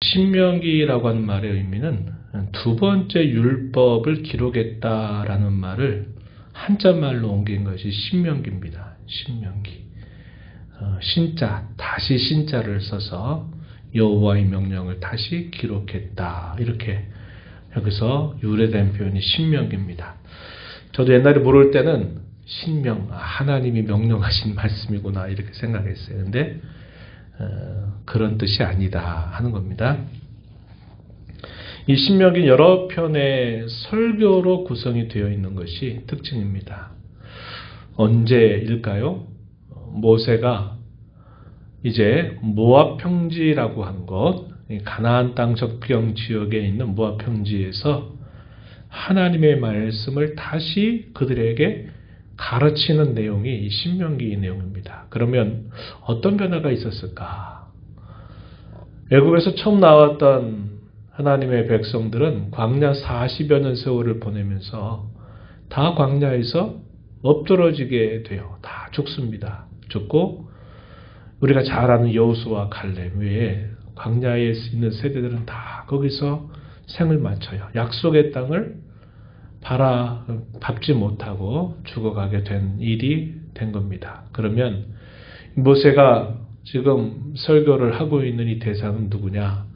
신명기라고 하는 말의 의미는 두 번째 율법을 기록했다라는 말을 한자말로 옮긴 것이 신명기입니다. 신명기. 신자, 다시 신자를 써서 여호와의 명령을 다시 기록했다. 이렇게 여기서 유래된 표현이 신명기입니다. 저도 옛날에 모를 때는 신명, 하나님이 명령하신 말씀이구나 이렇게 생각했어요. 근데 그런 뜻이 아니다 하는 겁니다. 이 신명기 여러 편의 설교로 구성이 되어 있는 것이 특징입니다. 언제일까요? 모세가 이제 모압 평지라고 한 곳, 가나안 땅 접경 지역에 있는 모압 평지에서 하나님의 말씀을 다시 그들에게 가르치는 내용이 이 신명기 내용입니다. 그러면 어떤 변화가 있었을까? 애굽에서 처음 나왔던 하나님의 백성들은 광야 40여 년 세월을 보내면서 다 광야에서 엎드러지게 돼요. 다 죽습니다. 죽고 우리가 잘 아는 여호수아 갈렙 외에 광야에 있는 세대들은 다 거기서 생을 마쳐요. 약속의 땅을 밟지 못하고 죽어가게 된 일이 된 겁니다. 그러면 모세가 지금 설교를 하고 있는 이 대상은 누구냐?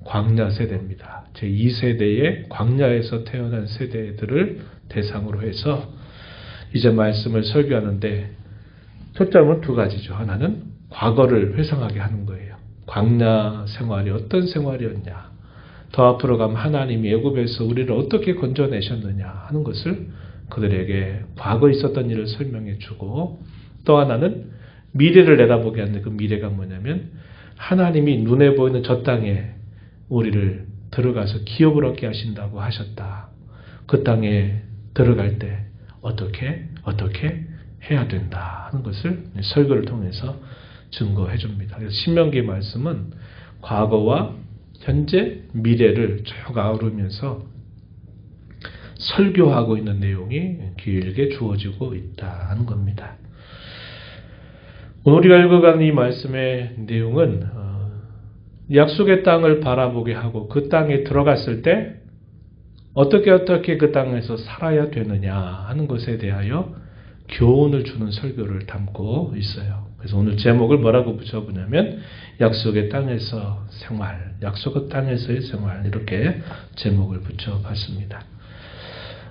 광야 세대입니다. 제2세대의 광야에서 태어난 세대들을 대상으로 해서 이제 말씀을 설교하는데 초점은 두 가지죠. 하나는 과거를 회상하게 하는 거예요. 광야 생활이 어떤 생활이었냐? 더 앞으로 가면 하나님이 애굽에서 우리를 어떻게 건져내셨느냐 하는 것을 그들에게 과거에 있었던 일을 설명해 주고, 또 하나는 미래를 내다보게 하는데 그 미래가 뭐냐면 하나님이 눈에 보이는 저 땅에 우리를 들어가서 기업을 얻게 하신다고 하셨다. 그 땅에 들어갈 때 어떻게 해야 된다 하는 것을 설교를 통해서 증거해 줍니다. 그래서 신명기 말씀은 과거와 현재, 미래를 쭉 아우르면서 설교하고 있는 내용이 길게 주어지고 있다는 겁니다. 오늘 우리가 읽어가는 이 말씀의 내용은 약속의 땅을 바라보게 하고 그 땅에 들어갔을 때 어떻게 그 땅에서 살아야 되느냐 하는 것에 대하여 교훈을 주는 설교를 담고 있어요. 그래서 오늘 제목을 뭐라고 붙여보냐면 약속의 땅에서 생활, 약속의 땅에서의 생활 이렇게 제목을 붙여봤습니다.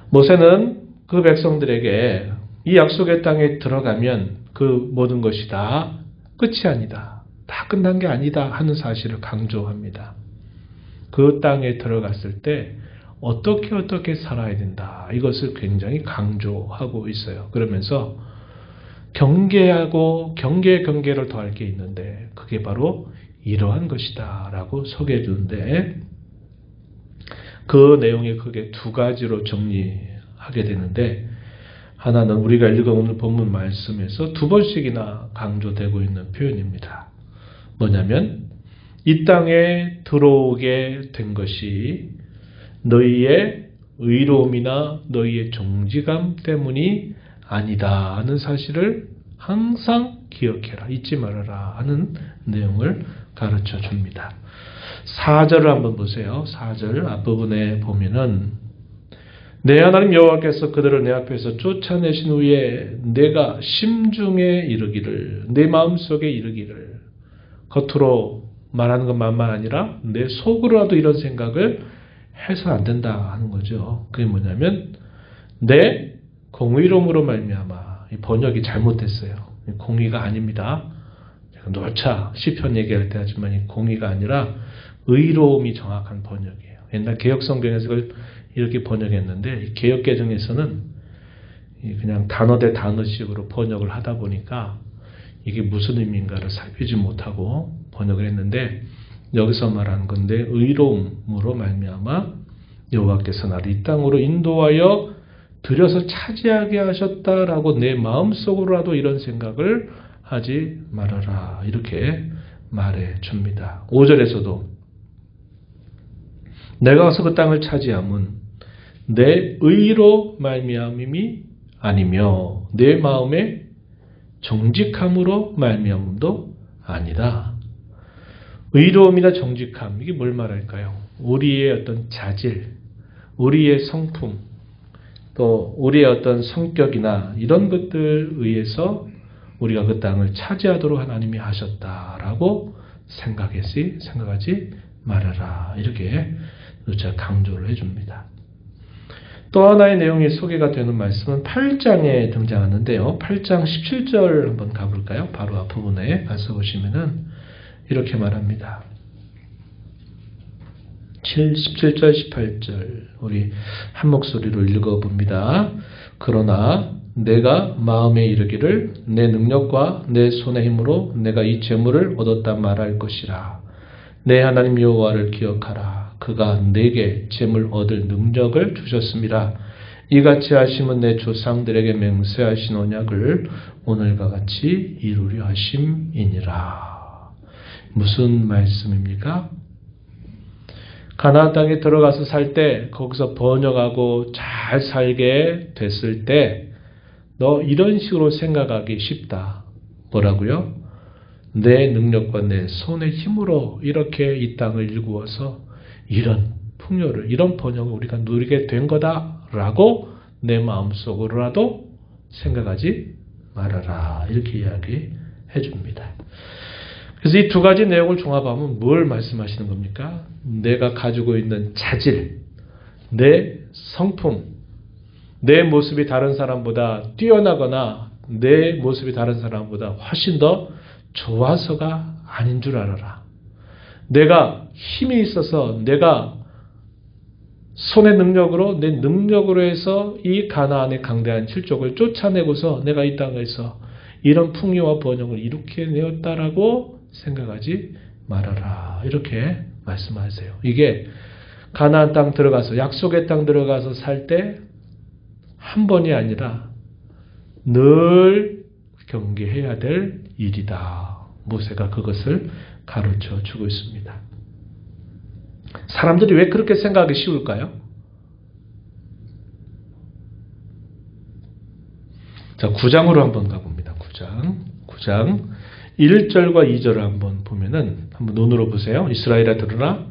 모세는 그 백성들에게 이 약속의 땅에 들어가면 그 모든 것이 다 끝이 아니다. 다 끝난 게 아니다 하는 사실을 강조합니다. 그 땅에 들어갔을 때 어떻게 살아야 된다. 이것을 굉장히 강조하고 있어요. 그러면서 경계를 더할 게 있는데 그게 바로 이러한 것이다 라고 소개해 주는데 그 내용이 크게 두 가지로 정리하게 되는데, 하나는 우리가 읽어오는 본문 말씀에서 두 번씩이나 강조되고 있는 표현입니다. 뭐냐면 이 땅에 들어오게 된 것이 너희의 의로움이나 너희의 정직함 때문이 아니다 하는 사실을 항상 기억해라, 잊지 말아라 하는 내용을 가르쳐 줍니다. 4절을 한번 보세요. 4절 앞부분에 보면은 내 하나님 여호와께서 그들을 내 앞에서 쫓아내신 후에 내가 심중에 이르기를, 내 마음속에 이르기를, 겉으로 말하는 것만만 아니라 내 속으로라도 이런 생각을 해서 안 된다 하는 거죠. 그게 뭐냐면 내 공의로움으로 말미암아. 이 번역이 잘못됐어요. 공의가 아닙니다. 놀차 시편 얘기할 때 하지만 이 공의가 아니라 의로움이 정확한 번역이에요. 옛날 개혁성경에서 이걸 이렇게 번역했는데 개혁개정에서는 그냥 단어 대 단어식으로 번역을 하다 보니까 이게 무슨 의미인가를 살피지 못하고 번역을 했는데, 여기서 말하는 건데 의로움으로 말미암아 여호와께서 나를 이 땅으로 인도하여 들여서 차지하게 하셨다라고 내 마음속으로라도 이런 생각을 하지 말아라 이렇게 말해 줍니다. 5절에서도 내가 가서 그 땅을 차지함은 내 의로 말미암음이 아니며 내 마음의 정직함으로 말미암음도 아니다. 의로움이나 정직함, 이게 뭘 말할까요? 우리의 어떤 자질, 우리의 성품, 또 우리의 어떤 성격이나 이런 것들 의해서 우리가 그 땅을 차지하도록 하나님이 하셨다라고 생각하지 말아라. 이렇게 누차 강조를 해줍니다. 또 하나의 내용이 소개가 되는 말씀은 8장에 등장하는데요. 8장 17절 한번 가볼까요? 바로 앞부분에 가서 보시면은 이렇게 말합니다. 17절, 18절 우리 한 목소리로 읽어봅니다. 그러나 내가 마음에 이르기를 내 능력과 내 손의 힘으로 내가 이 재물을 얻었다 말할 것이라. 내 하나님 여호와를 기억하라. 그가 내게 재물 얻을 능력을 주셨습니다. 이같이 하심은 내 조상들에게 맹세하신 언약을 오늘과 같이 이루려 하심이니라. 무슨 말씀입니까? 가나안 땅에 들어가서 살 때 거기서 번영하고 잘 살게 됐을 때 너 이런 식으로 생각하기 쉽다. 뭐라고요? 내 능력과 내 손의 힘으로 이렇게 이 땅을 일구어서 이런 풍요를, 이런 번영을 우리가 누리게 된 거다라고 내 마음속으로라도 생각하지 말아라. 이렇게 이야기해 줍니다. 그래서 이 두 가지 내용을 종합하면 뭘 말씀하시는 겁니까? 내가 가지고 있는 자질, 내 성품, 내 모습이 다른 사람보다 뛰어나거나 내 모습이 다른 사람보다 훨씬 더 좋아서가 아닌 줄 알아라. 내가 힘이 있어서 내가 손의 능력으로 내 능력으로 해서 이 가나안의 강대한 칠족을 쫓아내고서 내가 이 땅에서 이런 풍요와 번영을 이룩해 내었다라고 생각하지 말아라. 이렇게 말씀하세요. 이게 가나안 땅 들어가서 약속의 땅 들어가서 살 때 한 번이 아니라 늘 경계해야 될 일이다. 모세가 그것을 가르쳐 주고 있습니다. 사람들이 왜 그렇게 생각하기 쉬울까요? 자, 9장으로 한번 가봅니다. 9장 1절과 2절을 한번 보면은 한번 눈으로 보세요. 이스라엘아 들으라.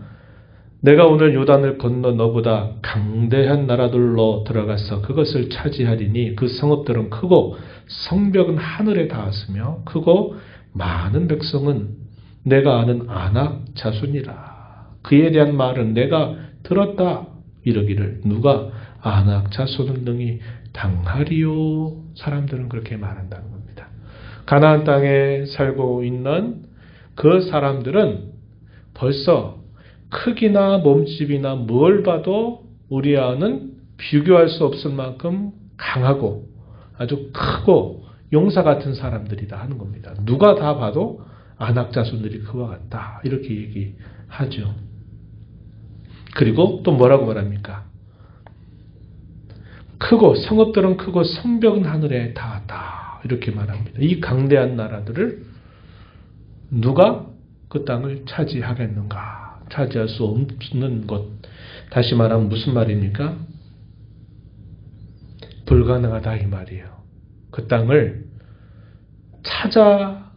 내가 오늘 요단을 건너 너보다 강대한 나라들로 들어가서 그것을 차지하리니 그 성읍들은 크고 성벽은 하늘에 닿았으며 크고 많은 백성은 내가 아는 아낙 자손이라. 그에 대한 말은 내가 들었다. 이러기를 누가 아낙 자손을 능히 당하리요. 사람들은 그렇게 말한다는 겁니다. 가나안 땅에 살고 있는 그 사람들은 벌써 크기나 몸집이나 뭘 봐도 우리와는 비교할 수 없을 만큼 강하고 아주 크고 용사 같은 사람들이다 하는 겁니다. 누가 다 봐도 아낙 자손들이 그와 같다. 이렇게 얘기하죠. 그리고 또 뭐라고 말합니까? 크고 성읍들은 크고 성벽은 하늘에 닿았다. 이렇게 말합니다. 이 강대한 나라들을 누가 그 땅을 차지하겠는가? 차지할 수 없는 것. 다시 말하면 무슨 말입니까? 불가능하다 이 말이에요. 그 땅을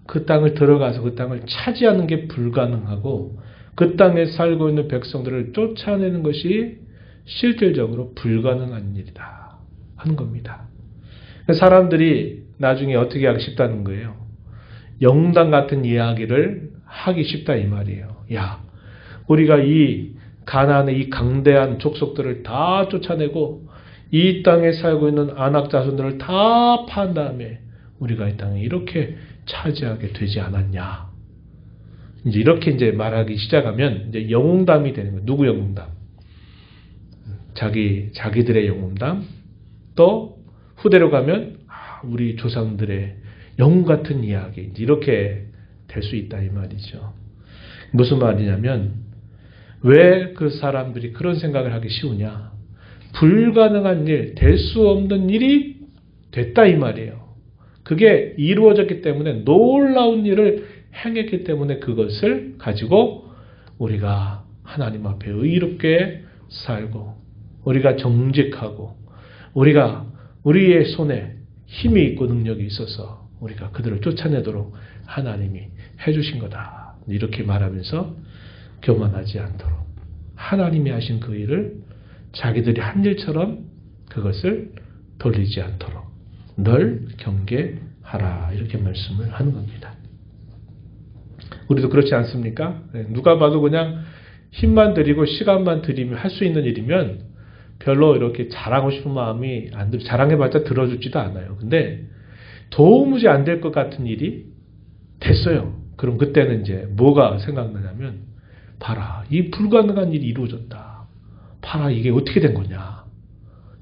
그 땅을 들어가서 그 땅을 차지하는 게 불가능하고 그 땅에 살고 있는 백성들을 쫓아내는 것이 실질적으로 불가능한 일이다 하는 겁니다. 사람들이 나중에 어떻게 하기 쉽다는 거예요. 영웅당 같은 이야기를 하기 쉽다 이 말이에요. 야, 우리가 이 가나안의 이 강대한 족속들을 다 쫓아내고 이 땅에 살고 있는 아낙 자손들을 다 파한 다음에 우리가 이 땅에 이렇게 차지하게 되지 않았냐. 이제 이렇게 이제 말하기 시작하면 이제 영웅담이 되는 거예요. 누구 영웅담? 자기들의 영웅담. 또 후대로 가면 우리 조상들의 영웅 같은 이야기. 이제 이렇게 될 수 있다 이 말이죠. 무슨 말이냐면 왜 그 사람들이 그런 생각을 하기 쉬우냐? 불가능한 일, 될 수 없는 일이 됐다 이 말이에요. 그게 이루어졌기 때문에 놀라운 일을 행했기 때문에 그것을 가지고 우리가 하나님 앞에 의롭게 살고 우리가 정직하고 우리가 우리의 손에 힘이 있고 능력이 있어서 우리가 그들을 쫓아내도록 하나님이 해주신 거다. 이렇게 말하면서 교만하지 않도록 하나님이 하신 그 일을 자기들이 한 일처럼 그것을 돌리지 않도록 늘 경계하라 이렇게 말씀을 하는 겁니다. 우리도 그렇지 않습니까? 누가 봐도 그냥 힘만 들이고 시간만 들이면 할 수 있는 일이면 별로 이렇게 자랑하고 싶은 마음이 안 들어, 자랑해봤자 들어주지도 않아요. 근데 도무지 안 될 것 같은 일이 됐어요. 그럼 그때는 이제 뭐가 생각나냐면 봐라, 이 불가능한 일이 이루어졌다. 봐라, 이게 어떻게 된 거냐.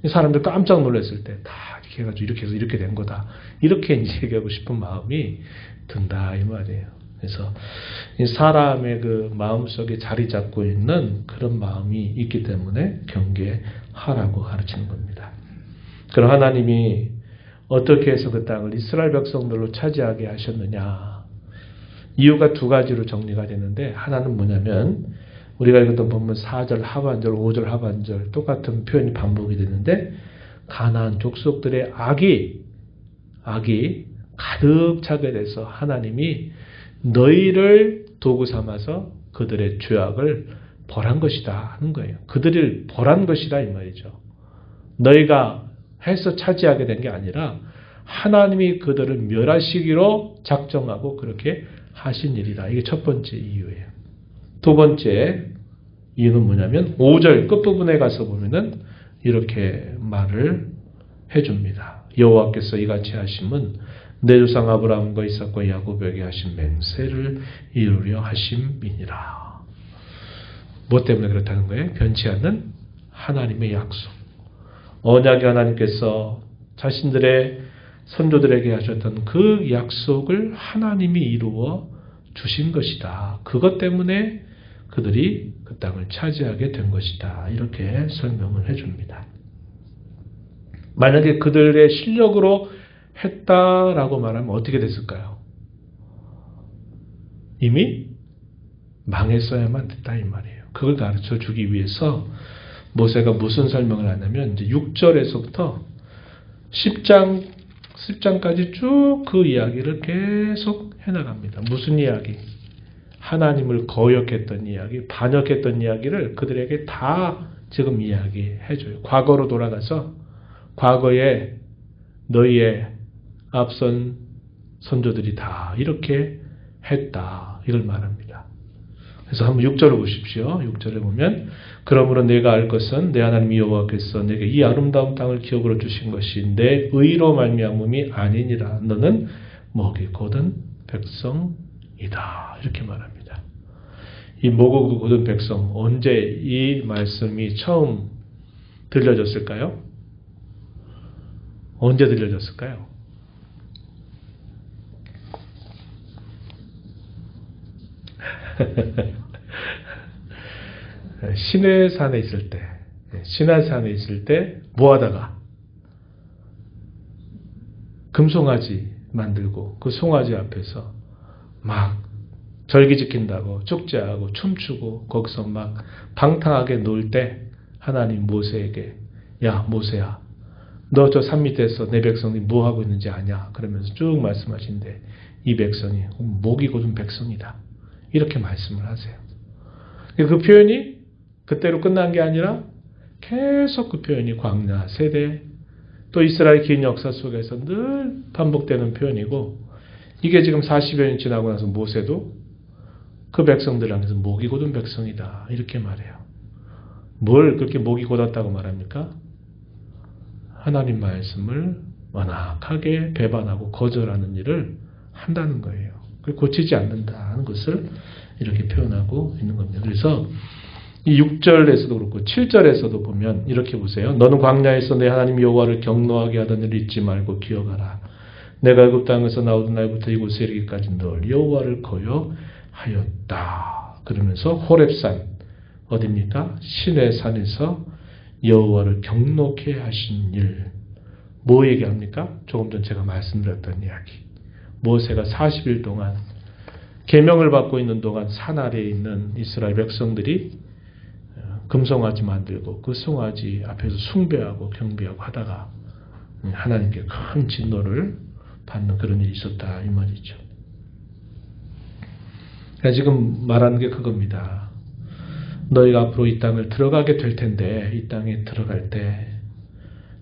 사람들 깜짝 놀랐을 때 다 이렇게 해가지고 이렇게 해서 이렇게 된 거다. 이렇게 이제 얘기하고 싶은 마음이 든다 이 말이에요. 그래서 사람의 그 마음속에 자리 잡고 있는 그런 마음이 있기 때문에 경계하라고 가르치는 겁니다. 그럼 하나님이 어떻게 해서 그 땅을 이스라엘 백성들로 차지하게 하셨느냐. 이유가 두 가지로 정리가 되는데 하나는 뭐냐면 우리가 읽었던 본문 4절 하반절 5절 하반절 똑같은 표현이 반복이 되는데 가나안 족속들의 악이 가득 차게 돼서 하나님이 너희를 도구 삼아서 그들의 죄악을 벌한 것이다 하는 거예요. 그들을 벌한 것이다 이 말이죠. 너희가 해서 차지하게 된 게 아니라 하나님이 그들을 멸하시기로 작정하고 그렇게 하신 일이다. 이게 첫 번째 이유예요. 두 번째 이유는 뭐냐면 5절 끝부분에 가서 보면은 이렇게 말을 해줍니다. 여호와께서 이같이 하심은 내 조상 아브라함과 이삭과 야곱에게 하신 맹세를 이루려 하심이니라. 뭐 때문에 그렇다는 거예요? 변치 않는 하나님의 약속. 언약의 하나님께서 자신들의 선조들에게 하셨던 그 약속을 하나님이 이루어 주신 것이다. 그것 때문에 그들이 그 땅을 차지하게 된 것이다. 이렇게 설명을 해줍니다. 만약에 그들의 실력으로 했다라고 말하면 어떻게 됐을까요? 이미 망했어야만 됐다 이 말이에요. 그걸 가르쳐 주기 위해서 모세가 무슨 설명을 하냐면 이제 6절에서부터 10장까지 쭉 그 이야기를 계속 해나갑니다. 무슨 이야기? 하나님을 거역했던 이야기, 반역했던 이야기를 그들에게 다 지금 이야기해줘요. 과거로 돌아가서 과거에 너희의 앞선 선조들이 다 이렇게 했다. 이걸 말합니다. 그래서 한번 6절을 보십시오. 6절에 보면 그러므로 내가 알 것은 내 하나님 여호와께서 내게 이 아름다운 땅을 기업으로 주신 것이 내 의로 말미암음이 아니니라. 너는 목이 곧은 백성이다. 이렇게 말합니다. 이 목이 곧은 백성, 언제 이 말씀이 처음 들려졌을까요? 언제 들려졌을까요? 시내산에 있을 때, 시내산에 있을 때 뭐 하다가 금송아지 만들고 그 송아지 앞에서 막 절기 지킨다고 축제하고 춤추고 거기서 막 방탕하게 놀 때 하나님 모세에게 야 모세야 너 저 산 밑에서 내 백성이 뭐 하고 있는지 아냐? 그러면서 쭉 말씀하시는데 이 백성이 목이 곧은 백성이다. 이렇게 말씀을 하세요. 그 표현이 그때로 끝난 게 아니라 계속 그 표현이 광야 세대 또 이스라엘 긴 역사 속에서 늘 반복되는 표현이고 이게 지금 40여 년 지나고 나서 모세도 그 백성들 향해서 목이 곧은 백성이다. 이렇게 말해요. 뭘 그렇게 목이 곧았다고 말합니까? 하나님 말씀을 완악하게 배반하고 거절하는 일을 한다는 거예요. 그걸 고치지 않는다는 것을 이렇게 표현하고 있는 겁니다. 그래서 이 6절에서도 그렇고 7절에서도 보면 이렇게 보세요. 너는 광야에서 내 하나님 여호와를 경노하게 하던 일을 잊지 말고 기억하라. 내가 애굽 땅에서 나오던 날부터 이곳에 이르기까지 늘 여호와를 거역하였다. 그러면서 호렙산 어디입니까? 시내산에서 여호와를 경노케 하신 일. 뭐 얘기합니까? 조금 전 제가 말씀드렸던 이야기. 모세가 40일 동안 계명을 받고 있는 동안 산 아래에 있는 이스라엘 백성들이 금송아지 만들고 그 송아지 앞에서 숭배하고 경배하고 하다가 하나님께 큰 진노를 받는 그런 일이 있었다 이 말이죠. 그러니까 지금 말하는 게 그겁니다. 너희가 앞으로 이 땅을 들어가게 될 텐데 이 땅에 들어갈 때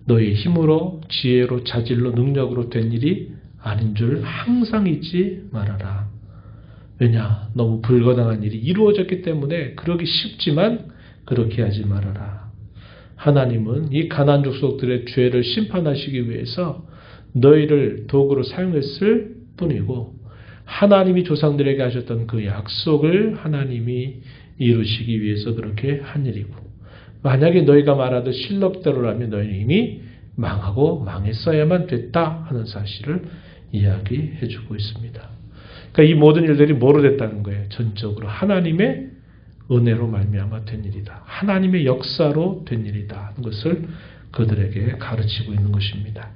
너희 힘으로 지혜로 자질로 능력으로 된 일이 아닌 줄 항상 잊지 말아라. 왜냐? 너무 불가능한 일이 이루어졌기 때문에 그러기 쉽지만 그렇게 하지 말아라. 하나님은 이 가나안 족속들의 죄를 심판하시기 위해서 너희를 도구로 사용했을 뿐이고 하나님이 조상들에게 하셨던 그 약속을 하나님이 이루시기 위해서 그렇게 한 일이고 만약에 너희가 말하듯 실력대로라면 너희는 이미 망하고 망했어야만 됐다 하는 사실을 이야기해 주고 있습니다. 그러니까 이 모든 일들이 뭐로 됐다는 거예요? 전적으로 하나님의 은혜로 말미암아 된 일이다. 하나님의 역사로 된 일이다 하는 것을 그들에게 가르치고 있는 것입니다.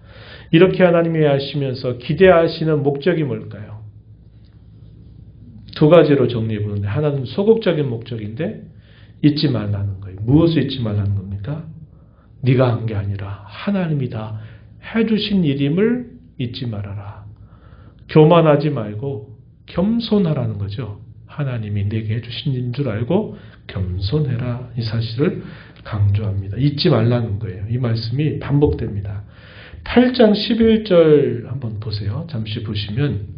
이렇게 하나님이 하시면서 기대하시는 목적이 뭘까요? 두 가지로 정리해 보는데 하나는 소극적인 목적인데 잊지 말라는 거예요. 무엇을 잊지 말라는 겁니까? 네가 한 게 아니라 하나님이 다 해주신 일임을 잊지 말아라. 교만하지 말고 겸손하라는 거죠. 하나님이 내게 해주신 일인 줄 알고 겸손해라. 이 사실을 강조합니다. 잊지 말라는 거예요. 이 말씀이 반복됩니다. 8장 11절 한번 보세요. 잠시 보시면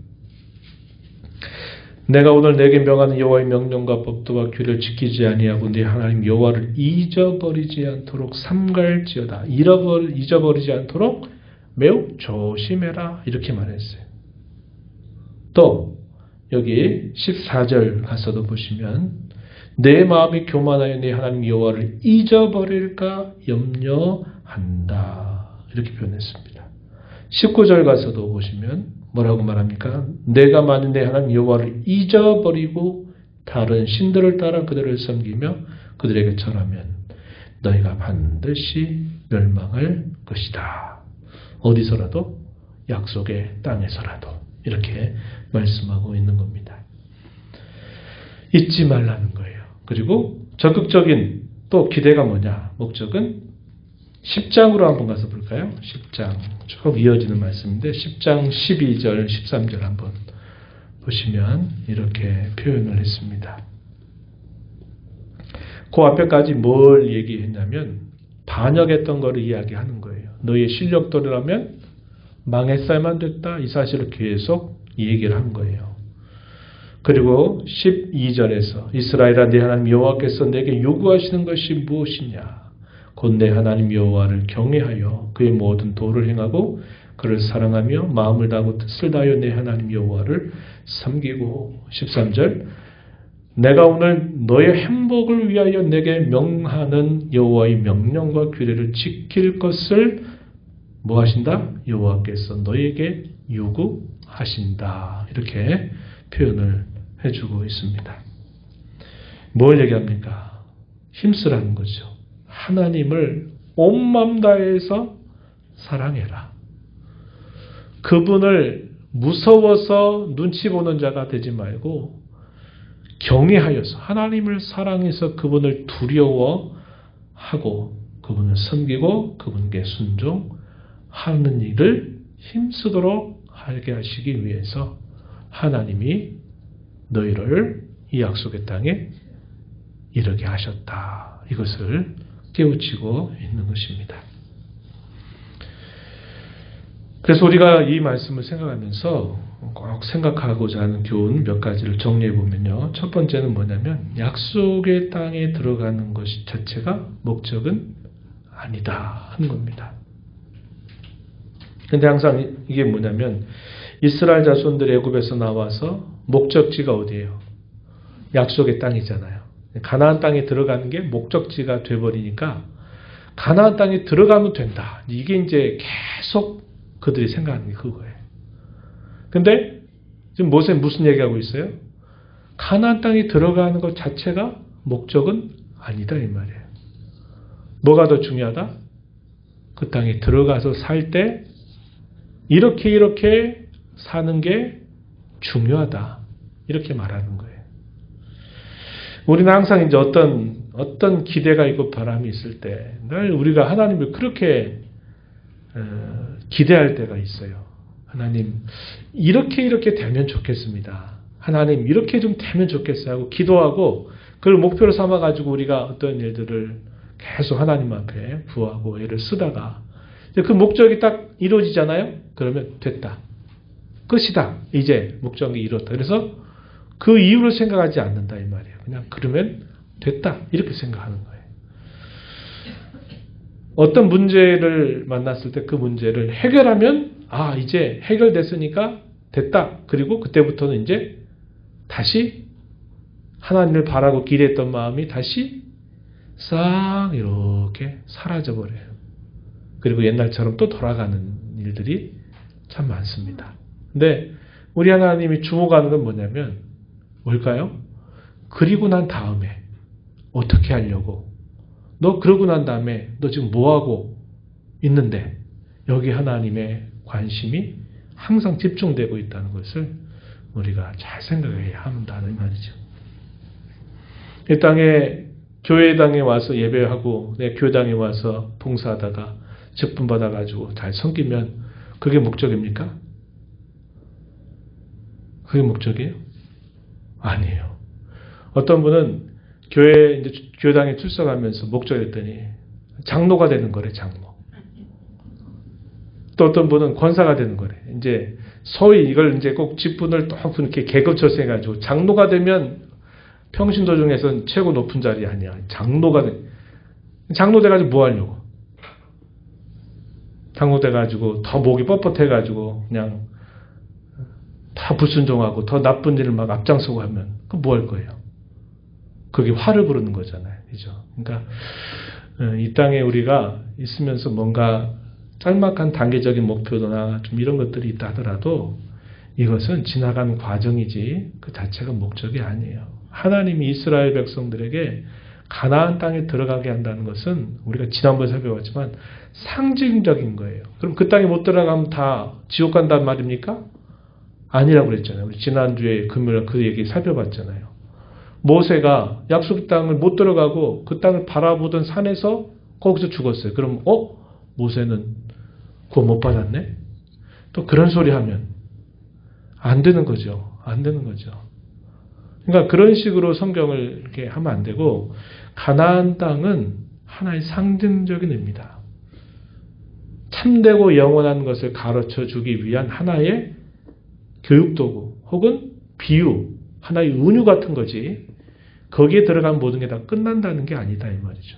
내가 오늘 내게 명하는 여호와의 명령과 법도와 규례를 지키지 아니하고 네 하나님 여호와를 잊어버리지 않도록 삼갈지어다. 잊어버리지 않도록 매우 조심해라. 이렇게 말했어요. 또 여기 14절 가서도 보시면 내 마음이 교만하여 네 하나님 여호와를 잊어버릴까 염려한다. 이렇게 표현했습니다. 19절 가서도 보시면 뭐라고 말합니까? 내가 만일 내 하나님 여호와를 잊어버리고 다른 신들을 따라 그들을 섬기며 그들에게 절하면 너희가 반드시 멸망할 것이다. 어디서라도 약속의 땅에서라도 이렇게 말씀하고 있는 겁니다. 잊지 말라는 거예요. 그리고 적극적인 또 기대가 뭐냐? 목적은 10장으로 한번 가서 볼까요? 10장 쭉 이어지는 말씀인데 10장 12절 13절 한번 보시면 이렇게 표현을 했습니다. 그 앞에까지 뭘 얘기했냐면 반역했던 거를 이야기하는 거예요. 너희의 실력대로라면 망했어야만 됐다. 이 사실을 계속 얘기를 한 거예요. 그리고 12절에서 이스라엘아 네 하나님 여호와께서 내게 요구하시는 것이 무엇이냐? 곧 내 하나님 여호와를 경외하여 그의 모든 도를 행하고 그를 사랑하며 마음을 다하고 뜻을 다하여 내 하나님 여호와를 섬기고 13절 내가 오늘 너의 행복을 위하여 내게 명하는 여호와의 명령과 규례를 지킬 것을 뭐 하신다? 여호와께서 너에게 요구하신다. 이렇게 표현을 해주고 있습니다. 뭘 얘기합니까? 힘쓰라는 거죠. 하나님을 온 마음 다해서 사랑해라. 그분을 무서워서 눈치 보는 자가 되지 말고 경외하여서 하나님을 사랑해서 그분을 두려워하고 그분을 섬기고 그분께 순종하는 일을 힘쓰도록 하게 하시기 위해서 하나님이 너희를 이 약속의 땅에 이르게 하셨다. 이것을 깨우치고 있는 것입니다. 그래서 우리가 이 말씀을 생각하면서 꼭 생각하고자 하는 교훈 몇 가지를 정리해 보면요. 첫 번째는 뭐냐면 약속의 땅에 들어가는 것 자체가 목적은 아니다 하는 겁니다. 근데 항상 이게 뭐냐면 이스라엘 자손들이 애굽에서 나와서 목적지가 어디예요? 약속의 땅이잖아요. 가나안 땅에 들어가는 게 목적지가 돼버리니까 가나안 땅에 들어가면 된다. 이게 이제 계속 그들이 생각하는 게 그거예요. 근데 지금 모세 무슨 얘기하고 있어요? 가나안 땅에 들어가는 것 자체가 목적은 아니다 이 말이에요. 뭐가 더 중요하다? 그 땅에 들어가서 살 때 이렇게 사는 게 중요하다. 이렇게 말하는 거예요. 우리는 항상 이제 어떤 기대가 있고 바람이 있을 때 늘 우리가 하나님을 그렇게 기대할 때가 있어요. 하나님 이렇게 되면 좋겠습니다. 하나님 이렇게 좀 되면 좋겠어요 하고 기도하고 그걸 목표로 삼아가지고 우리가 어떤 일들을 계속 하나님 앞에 구하고 애를 쓰다가 그 목적이 딱 이루어지잖아요. 그러면 됐다. 끝이다. 이제 목적이 이뤘다. 그래서 그 이유를 생각하지 않는다 이 말이에요. 그냥 그러면 됐다. 이렇게 생각하는 거예요. 어떤 문제를 만났을 때 그 문제를 해결하면 이제 해결됐으니까 됐다. 그리고 그때부터는 이제 다시 하나님을 바라고 기대했던 마음이 다시 싹 이렇게 사라져버려요. 그리고 옛날처럼 또 돌아가는 일들이 참 많습니다. 근데 우리 하나님이 주목하는 건 뭐냐면 뭘까요? 그리고 난 다음에 어떻게 하려고? 너 그러고 난 다음에 너 지금 뭐하고 있는데? 여기 하나님의 관심이 항상 집중되고 있다는 것을 우리가 잘 생각해야 한다는 말이죠. 이 땅에 교회당에 와서 예배하고 내 교회당에 와서 봉사하다가 직분 받아가지고 잘 섬기면 그게 목적입니까? 그게 목적이에요? 아니에요. 어떤 분은 교회당에 출석하면서 목적이었더니 장로가 되는 거래, 장로. 또 어떤 분은 권사가 되는 거래. 이제 소위 이걸 이제 꼭 직분을 또 이렇게 계급처럼 해가지고 장로가 되면 평신도 중에서는 최고 높은 자리 아니야. 장로 돼가지고 뭐 하려고? 장로 돼가지고 더 목이 뻣뻣해가지고 그냥 다 불순종하고 더 나쁜 일을 막 앞장서고 하면 그럼 뭐 할 거예요? 그게 화를 부르는 거잖아요. 그죠? 그러니까 이 땅에 우리가 있으면서 뭔가 짤막한 단계적인 목표나 좀 이런 것들이 있다 하더라도 이것은 지나가는 과정이지 그 자체가 목적이 아니에요. 하나님이 이스라엘 백성들에게 가나안 땅에 들어가게 한다는 것은 우리가 지난번에 살펴봤지만 상징적인 거예요. 그럼 그 땅에 못 들어가면 다 지옥 간단 말입니까? 아니라고 그랬잖아요. 우리 지난주에 금요일 그 얘기 살펴봤잖아요. 모세가 약속 땅을 못 들어가고 그 땅을 바라보던 산에서 거기서 죽었어요. 그럼 모세는 구원 못 받았네? 또 그런 소리 하면 안 되는 거죠. 안 되는 거죠. 그러니까 그런 식으로 성경을 이렇게 하면 안 되고 가나안 땅은 하나의 상징적인 의미다. 참되고 영원한 것을 가르쳐 주기 위한 하나의 교육도구 혹은 비유, 하나의 은유 같은 거지 거기에 들어간 모든 게 다 끝난다는 게 아니다 이 말이죠.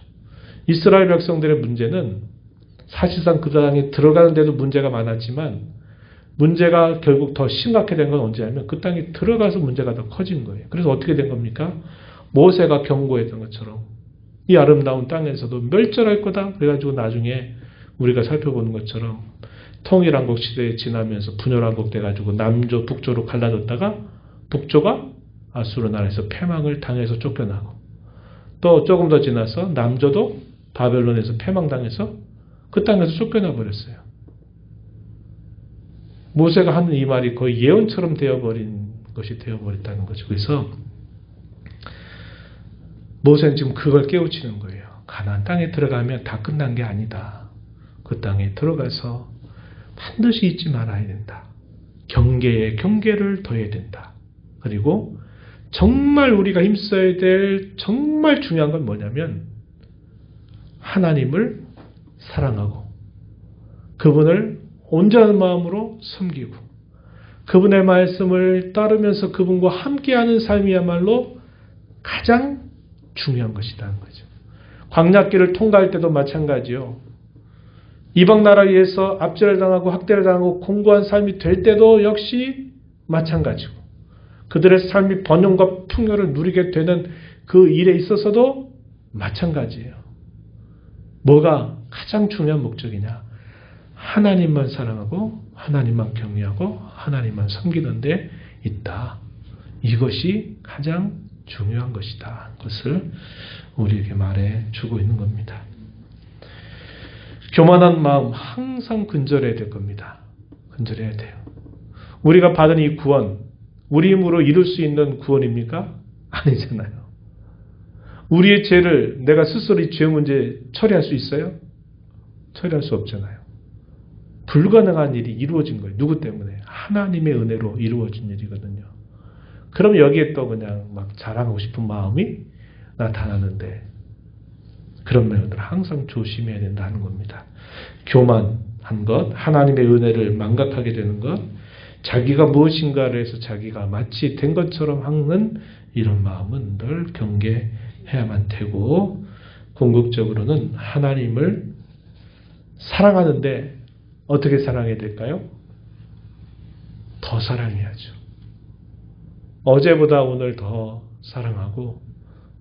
이스라엘 백성들의 문제는 사실상 그 땅에 들어가는데도 문제가 많았지만 문제가 결국 더 심각하게 된 건 언제냐면 그 땅에 들어가서 문제가 더 커진 거예요. 그래서 어떻게 된 겁니까? 모세가 경고했던 것처럼 이 아름다운 땅에서도 멸절할 거다. 그래가지고 나중에 우리가 살펴보는 것처럼 통일한국 시대에 지나면서 분열한국 돼가지고 남조 북조로 갈라졌다가 북조가 아수르 나라에서 패망을 당해서 쫓겨나고 또 조금 더 지나서 남조도 바벨론에서 패망당해서 그 땅에서 쫓겨나 버렸어요. 모세가 하는 이 말이 거의 예언처럼 되어버린 것이 되어버렸다는 거죠. 그래서 모세는 지금 그걸 깨우치는 거예요. 가나안 땅에 들어가면 다 끝난 게 아니다. 그 땅에 들어가서 반드시 잊지 말아야 된다. 경계에 경계를 더해야 된다. 그리고 정말 우리가 힘써야 될 정말 중요한 건 뭐냐면 하나님을 사랑하고 그분을 온전한 마음으로 섬기고 그분의 말씀을 따르면서 그분과 함께하는 삶이야말로 가장 중요한 것이라는 거죠. 광야길을 통과할 때도 마찬가지요. 이방 나라에서 압제를 당하고 학대를 당하고 공고한 삶이 될 때도 역시 마찬가지고 그들의 삶이 번영과 풍요를 누리게 되는 그 일에 있어서도 마찬가지예요. 뭐가 가장 중요한 목적이냐? 하나님만 사랑하고 하나님만 경외하고 하나님만 섬기는 데 있다. 이것이 가장 중요한 것이다. 그것을 우리에게 말해주고 있는 겁니다. 교만한 마음 항상 근절해야 될 겁니다. 근절해야 돼요. 우리가 받은 이 구원, 우리 힘으로 이룰 수 있는 구원입니까? 아니잖아요. 우리의 죄를 내가 스스로 이 죄 문제 처리할 수 있어요? 처리할 수 없잖아요. 불가능한 일이 이루어진 거예요. 누구 때문에? 하나님의 은혜로 이루어진 일이거든요. 그럼 여기에 또 그냥 막 자랑하고 싶은 마음이 나타나는데 그런 면들 항상 조심해야 된다는 겁니다. 교만한 것, 하나님의 은혜를 망각하게 되는 것, 자기가 무엇인가를 해서 자기가 마치 된 것처럼 하는 이런 마음은 늘 경계해야만 되고 궁극적으로는 하나님을 사랑하는데 어떻게 사랑해야 될까요? 더 사랑해야죠. 어제보다 오늘 더 사랑하고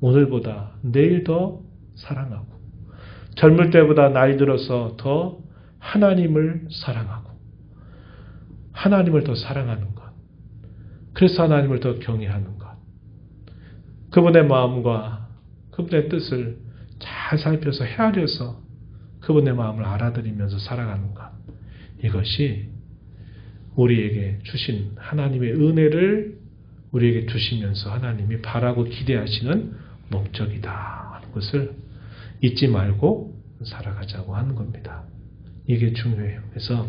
오늘보다 내일 더 사랑하고 젊을 때보다 나이 들어서 더 하나님을 사랑하고 하나님을 더 사랑하는 것. 그래서 하나님을 더 경외하는 것. 그분의 마음과 그분의 뜻을 잘 살펴서 헤아려서 그분의 마음을 알아들이면서 살아가는 것. 이것이 우리에게 주신 하나님의 은혜를 우리에게 주시면서 하나님이 바라고 기대하시는 목적이다 하는 것을 잊지 말고 살아가자고 하는 겁니다. 이게 중요해요. 그래서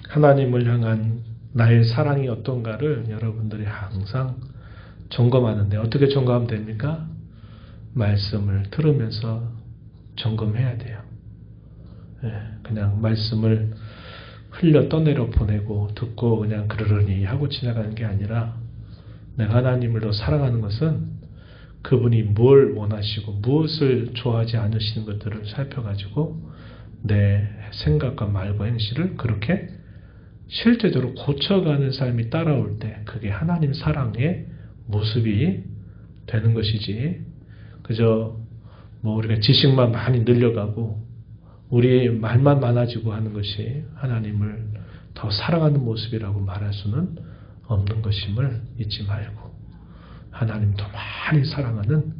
하나님을 향한 나의 사랑이 어떤가를 여러분들이 항상 점검하는데 어떻게 점검하면 됩니까? 말씀을 들으면서 점검해야 돼요. 그냥 말씀을 흘려 떠내려 보내고 듣고 그냥 그러려니 하고 지나가는 게 아니라 내가 하나님을 더 사랑하는 것은 그분이 뭘 원하시고 무엇을 좋아하지 않으시는 것들을 살펴가지고 내 생각과 말과 행실을 그렇게 실제적으로 고쳐가는 삶이 따라올 때 그게 하나님 사랑의 모습이 되는 것이지 그저 우리가 지식만 많이 늘려가고 우리의 말만 많아지고 하는 것이 하나님을 더 사랑하는 모습이라고 말할 수는 없는 것임을 잊지 말고 하나님 더 많이 사랑하는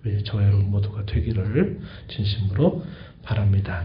우리 저와 여러분 모두가 되기를 진심으로 바랍니다.